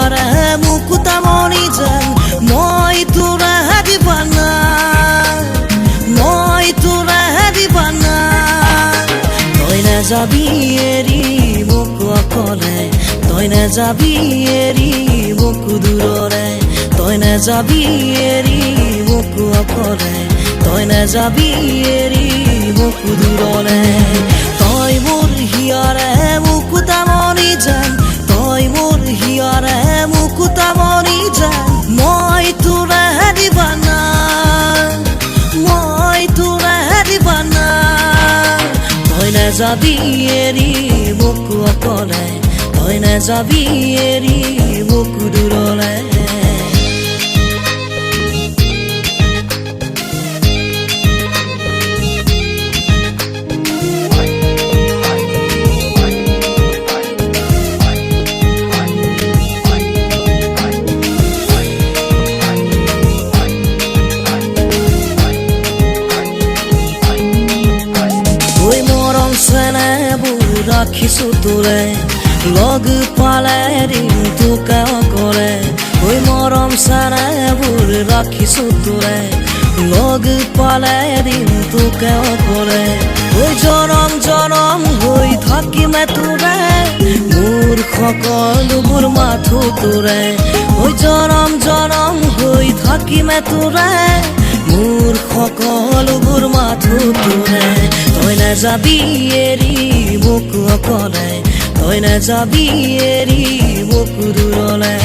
হিয়াৰে মুকুতামণি যেন মই তোৰেহে দিবানা মই তোৰেহে দিবানা তই নাযাবি এৰি মোক অকলে তই নাযাবি এৰি মোক দূৰৰে তই নাযাবি এৰি মোক অকলে তই নাযাবি এৰি মোক দূৰৰে তই মোৰ হিয়াৰে মুকুতামণি যেন তই মোৰ হিয়াৰে মুকুতামণি যেন মই তোৰেহে দিবানা মই তোৰেহে দিবানা তই নাযাবি এৰি মোক অকলে তই নাযাবি এৰি মোক দূৰলে ৰাখিছো তোৰে লগ পালে দিন তোকে অকলে ঐ মৰম চেনেহবোৰ ৰাখিছো তোৰে লগ পালে দিন তোকে অকলে ঐ জনম জনম হৈ থাকিমে তোৰে মোৰ সকলোবোৰ মাথো তোৰে ঐ জনম জনম হৈ থাকিমে তোৰে মোৰ সকলোবোৰ মাথো তোৰে তই নাযাবি এৰি মোক অকলে তই নাযাবি এৰি মোক দূৰলে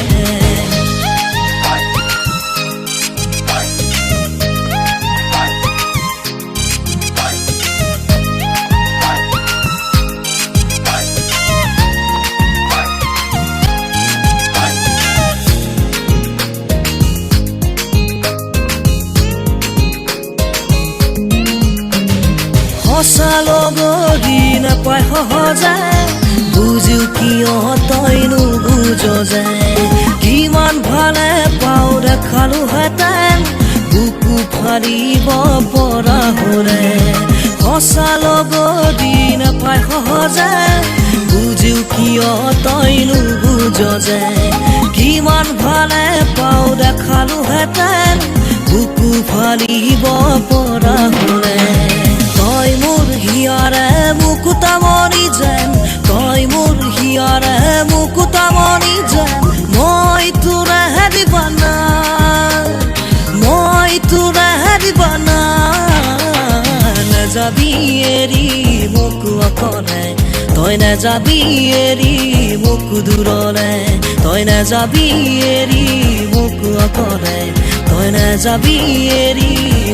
সঁচা লগৰী নাপায় সহজে বুজিও কিয় তই নুবুজ যে কিমান ভালে পাওঁ দেখালোহেঁতেন বুকু ফাৰিব পৰা হ'লে সঁচা লগৰী নাপায় সহজে বুজিও কিয় তই নুবুজ যে কিমান ভালে পাওঁ দেখালোহেঁতেন বুকু ফাৰিব পৰা হ'লে তই মোৰ হিয়াৰে মুকুতামণি যেন তই মোৰ হিয়াৰে মুকুতামণি যেন মই তোৰেহে দিবানা মই তোৰেহে দিবানা নাযাবি এৰি মোক অকলে তই নাযাবি এৰি মোক দূৰলে তই নাযাবি এৰি মোক অকলে তই নাযাবি এৰি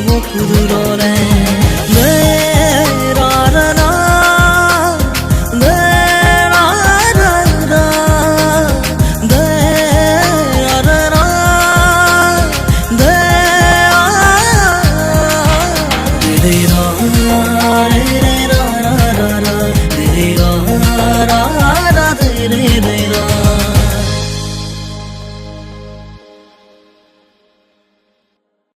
মোক দূৰলে